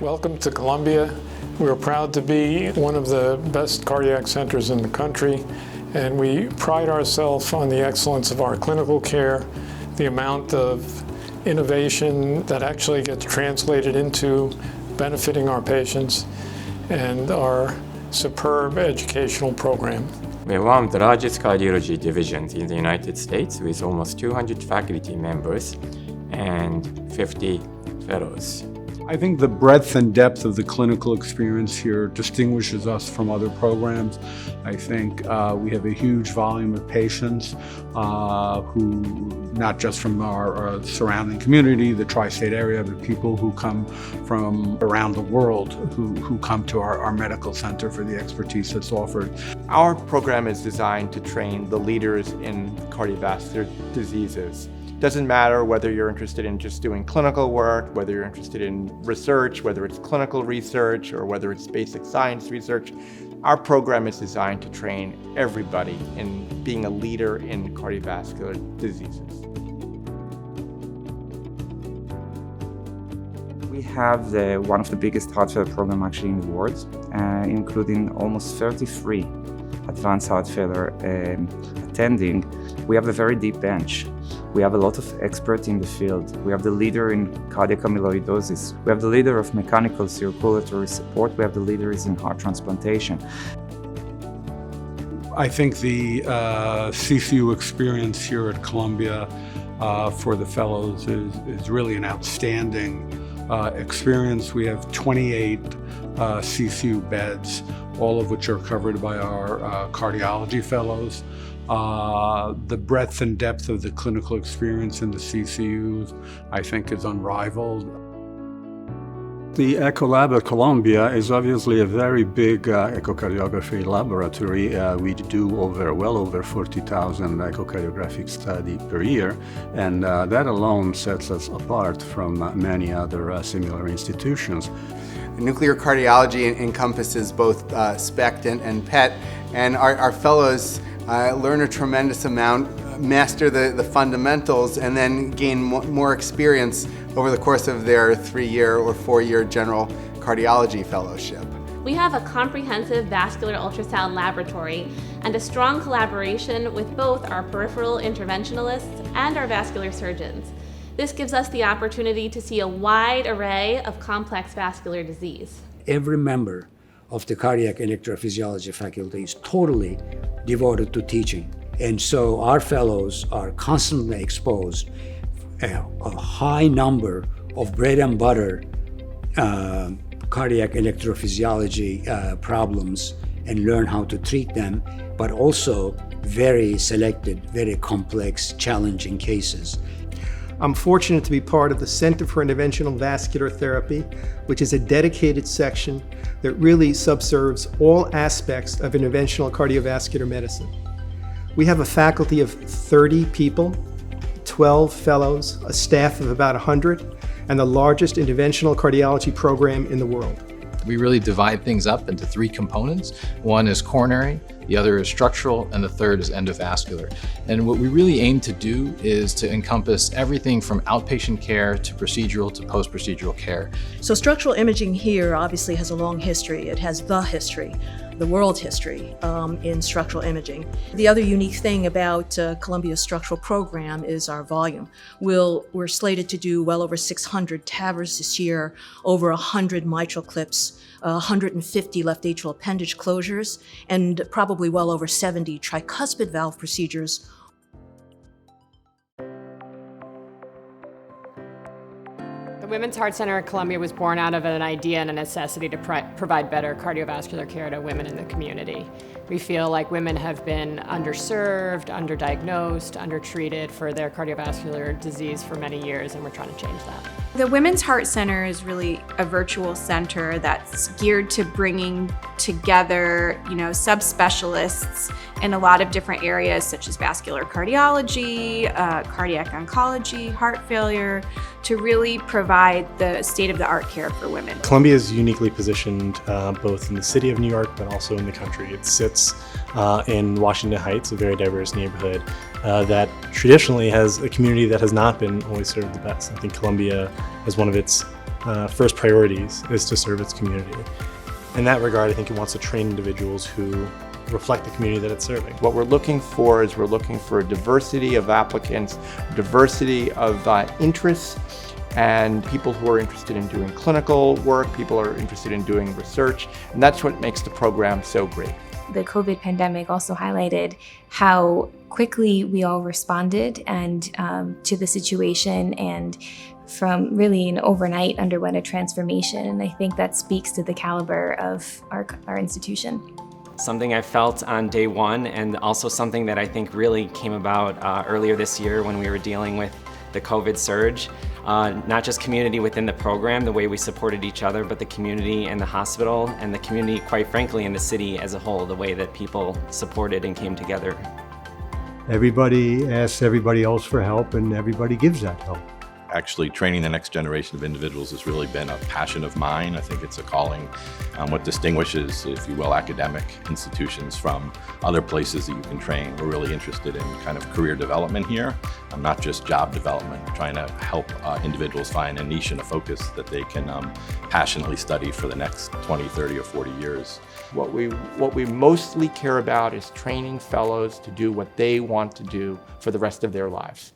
Welcome to Columbia. We're proud to be one of the best cardiac centers in the country, and we pride ourselves on the excellence of our clinical care, the amount of innovation that actually gets translated into benefiting our patients, and our superb educational program. We're one of the largest cardiology divisions in the United States with almost 200 faculty members and 50 fellows. I think the breadth and depth of the clinical experience here distinguishes us from other programs. I think we have a huge volume of patients who, not just from our surrounding community, the tri-state area, but people who come from around the world who come to our medical center for the expertise that's offered. Our program is designed to train the leaders in cardiovascular diseases. Doesn't matter whether you're interested in just doing clinical work, whether you're interested in research, whether it's clinical research or whether it's basic science research. Our program is designed to train everybody in being a leader in cardiovascular diseases. We have one of the biggest heart failure programs actually in the world, including almost 33 advanced heart failure attending. We have a very deep bench. We have a lot of experts in the field. We have the leader in cardiac amyloidosis. We have the leader of mechanical circulatory support. We have the leaders in heart transplantation. I think the CCU experience here at Columbia for the fellows is really an outstanding experience. We have 28 CCU beds, all of which are covered by our cardiology fellows. The breadth and depth of the clinical experience in the CCUs, I think, is unrivaled. The Echo Lab at Columbia is obviously a very big echocardiography laboratory. We do well over 40,000 echocardiographic studies per year, and that alone sets us apart from many other similar institutions. Nuclear cardiology encompasses both SPECT and PET, and our fellows learn a tremendous amount, master the fundamentals, and then gain more experience over the course of their 3-year or 4-year general cardiology fellowship. We have a comprehensive vascular ultrasound laboratory and a strong collaboration with both our peripheral interventionalists and our vascular surgeons. This gives us the opportunity to see a wide array of complex vascular disease. Every member of the cardiac electrophysiology faculty is totally devoted to teaching. And so our fellows are constantly exposed a high number of bread and butter cardiac electrophysiology problems and learn how to treat them, but also very selected, very complex, challenging cases. I'm fortunate to be part of the Center for Interventional Vascular Therapy, which is a dedicated section that really subserves all aspects of interventional cardiovascular medicine. We have a faculty of 30 people, 12 fellows, a staff of about 100, and the largest interventional cardiology program in the world. We really divide things up into 3 components. One is coronary, the other is structural, and the third is endovascular. And what we really aim to do is to encompass everything from outpatient care to procedural to post-procedural care. So structural imaging here obviously has a long history. It has the world history in structural imaging. The other unique thing about Columbia's structural program is our volume. We're slated to do well over 600 TAVRs this year, over 100 mitral clips, 150 left atrial appendage closures, and probably well over 70 tricuspid valve procedures. The Women's Heart Center at Columbia was born out of an idea and a necessity to provide better cardiovascular care to women in the community. We feel like women have been underserved, underdiagnosed, undertreated for their cardiovascular disease for many years, and we're trying to change that. The Women's Heart Center is really a virtual center that's geared to bringing together, subspecialists in a lot of different areas such as vascular cardiology, cardiac oncology, heart failure, to really provide the state-of-the-art care for women. Columbia is uniquely positioned both in the city of New York but also in the country. It sits in Washington Heights, a very diverse neighborhood that traditionally has a community that has not been always served the best. I think Columbia, as one of its first priorities is to serve its community. In that regard, I think it wants to train individuals who reflect the community that it's serving. What we're looking for is we're looking for a diversity of applicants, diversity of interests, and people who are interested in doing clinical work, people who are interested in doing research, and that's what makes the program so great. The COVID pandemic also highlighted how quickly we all responded and to the situation, and from really an overnight underwent a transformation. And I think that speaks to the caliber of our institution. Something I felt on day one, and also something that I think really came about earlier this year when we were dealing with the COVID surge. Not just community within the program, the way we supported each other, but the community and the hospital, and the community, quite frankly, in the city as a whole, the way that people supported and came together. Everybody asks everybody else for help, and everybody gives that help. Actually, training the next generation of individuals has really been a passion of mine. I think it's a calling. What distinguishes, if you will, academic institutions from other places that you can train. We're really interested in kind of career development here, not just job development. We're trying to help individuals find a niche and a focus that they can passionately study for the next 20, 30, or 40 years. What we mostly care about is training fellows to do what they want to do for the rest of their lives.